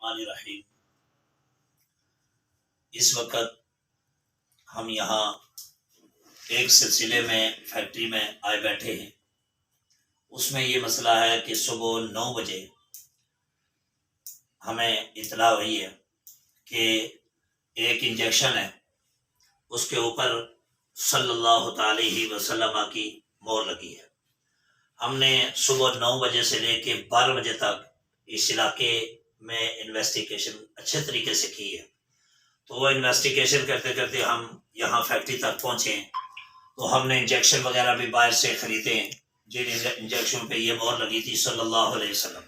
الرحمن الرحیم۔ اس وقت ہم یہاں ایک سلسلے میں فیکٹری میں آئے بیٹھے ہیں۔ اس میں یہ مسئلہ ہے کہ صبح 9 بجے ہمیں اطلاع ہوئی ہے کہ ایک انجیکشن ہے، اس کے اوپر صلی اللہ تعالی وسلم کی مہر لگی ہے۔ ہم نے صبح 9 بجے سے لے کے 12 بجے تک اس علاقے میں انویسٹیگیشن اچھے طریقے سے کی ہے۔ تو وہ انویسٹیگیشن کرتے کرتے ہم یہاں فیکٹری تک پہنچے ہیں۔ تو ہم نے انجیکشن وغیرہ بھی باہر سے خریدے ہیں جن انجیکشن پہ یہ مہر لگی تھی صلی اللہ علیہ وسلم،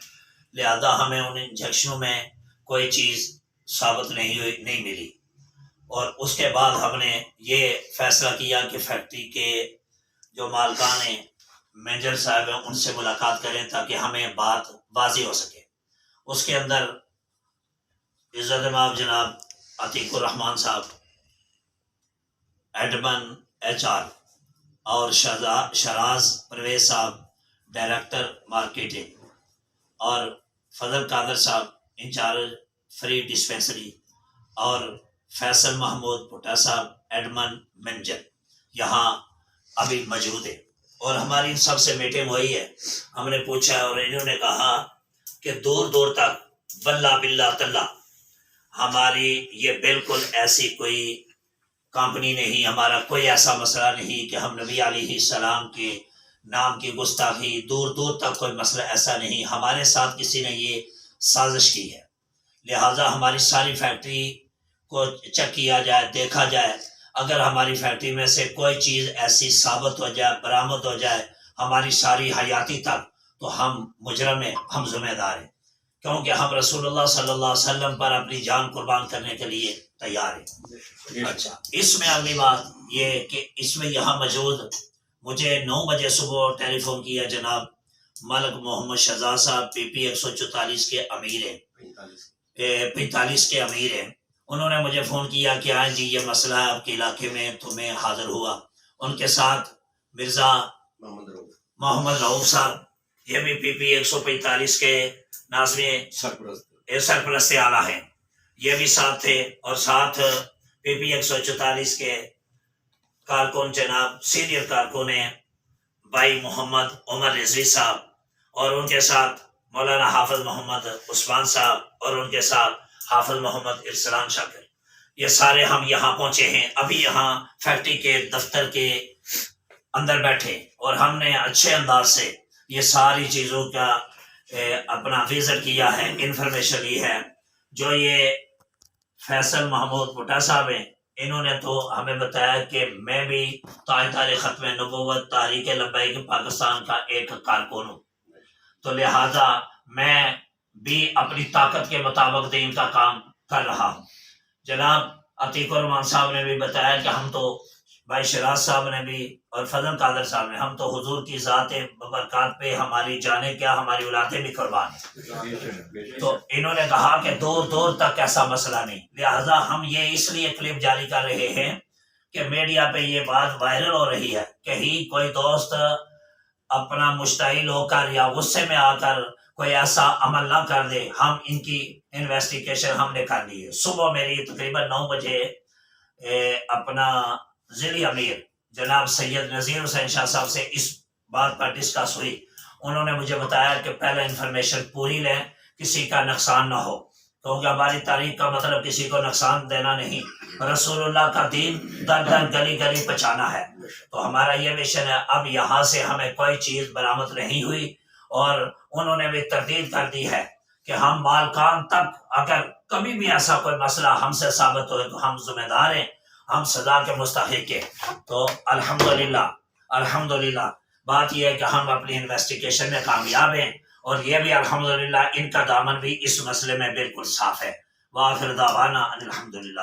لہذا ہمیں ان انجیکشنوں میں کوئی چیز ثابت نہیں ملی۔ اور اس کے بعد ہم نے یہ فیصلہ کیا کہ فیکٹری کے جو مالکان ہیں، مینیجر صاحب ہیں، ان سے ملاقات کریں تاکہ ہمیں بات واضح ہو سکے۔ اس کے اندر عزت مآب جناب عتیق الرحمان صاحب، ایڈمن HR، اور شراز پرویز صاحب ڈائریکٹر مارکیٹنگ، اور فضل قادر صاحب انچارج فری ڈسپینسری، اور فیصل محمود بھٹا صاحب ایڈمن مینیجر یہاں ابھی موجود ہے۔ اور ہماری ان سب سے میٹنگ ہوئی ہے۔ ہم نے پوچھا اور انہوں نے کہا کہ دور دور تک واللہ باللہ تاللہ ہماری یہ بالکل ایسی کوئی کمپنی نہیں، ہمارا کوئی ایسا مسئلہ نہیں کہ ہم نبی علیہ السلام کے نام کی گستاخی، دور دور تک کوئی مسئلہ ایسا نہیں، ہمارے ساتھ کسی نے یہ سازش کی ہے۔ لہٰذا ہماری ساری فیکٹری کو چیک کیا جائے، دیکھا جائے، اگر ہماری فیکٹری میں سے کوئی چیز ایسی ثابت ہو جائے، برآمد ہو جائے ہماری ساری حیاتی تک، تو ہم مجرم ہیں، ہم ذمہ دار ہیں، کیونکہ ہم رسول اللہ صلی اللہ علیہ وسلم پر اپنی جان قربان کرنے کے لیے تیار ہیں۔ اچھا، اس میں اگلی بات یہ کہ اس میں یہاں موجود مجھے 9 بجے صبح ٹیلی فون کیا جناب ملک محمد شہزاد صاحب PP 144 کے امیر ہیں، 45 کے امیر ہیں۔ انہوں نے مجھے فون کیا کہ ہاں جی یہ مسئلہ ہے آپ کے علاقے میں، تو میں حاضر ہوا۔ ان کے ساتھ مرزا محمد رؤوف صاحب، یہ بھی PP 145 کے ناظم سرپرست اعلیٰ ہیں، یہ بھی ساتھ تھے۔ اور ساتھ PP 144 کے کارکن جناب سینئر کارکن ہیں بھائی محمد عمر رضوی صاحب، اور ان کے ساتھ مولانا حافظ محمد عثمان صاحب، اور ان کے ساتھ حافظ محمد ارسلان شاکر۔ یہ سارے ہم یہاں پہنچے ہیں، ابھی یہاں فیکٹری کے دفتر کے اندر بیٹھے، اور ہم نے اچھے انداز سے یہ ساری چیزوں کا اپنا وزٹ کیا ہے، انفارمیشن لی ہے۔ جو یہ فیصل محمود بھٹا صاحب ہیں، انہوں نے تو ہمیں بتایا کہ میں بھی تاجدار ختم نبوت تحریک لبیک پاکستان کا ایک کارکن ہوں، تو لہذا میں بھی اپنی طاقت کے مطابق دین کا کام کر رہا ہوں۔ جناب عتیق الرحمان صاحب نے بھی بتایا کہ ہم تو، بھائی شراز صاحب نے بھی اور فضل قادر صاحب نے، ہم تو حضور کی ذات برکات پہ ہماری جانیں کیا، ہماری اولادیں بھی قربان ہیں۔ تو انہوں نے کہا کہ دور دور تک ایسا مسئلہ نہیں، لہٰذا ہم یہ اس لیے کلپ جاری کر رہے ہیں کہ میڈیا پہ یہ بات وائرل ہو رہی ہے، کہیں کوئی دوست اپنا مشتعل ہو کر یا غصے میں آ کر کوئی ایسا عمل نہ کر دے۔ ہم ان کی انویسٹیگیشن ہم نے کر لی ہے۔ صبح میری تقریباً 9 بجے اپنا ضلعی امیر جناب سید نذیر حسین شاہ صاحب سے اس بات پر ڈسکس ہوئی۔ انہوں نے مجھے بتایا کہ پہلے انفارمیشن پوری لیں، کسی کا نقصان نہ ہو، کیونکہ ہماری تاریخ کا مطلب کسی کو نقصان دینا نہیں، رسول اللہ کا دین در در گلی گلی پہنچانا ہے۔ تو ہمارا یہ مشن ہے۔ اب یہاں سے ہمیں کوئی چیز برآمد نہیں ہوئی، اور انہوں نے بھی تردید کر دی ہے کہ ہم مالکان تک اگر کبھی بھی ایسا کوئی مسئلہ ہم سے ثابت ہوئے تو ہم ذمہ دار ہیں، ہم سزا کے مستحق ہیں۔ تو الحمدللہ بات یہ ہے کہ ہم اپنی انویسٹیگیشن میں کامیاب ہیں، اور یہ بھی الحمدللہ ان کا دامن بھی اس مسئلے میں بالکل صاف ہے۔ وآخر دعوانا ان الحمدللہ۔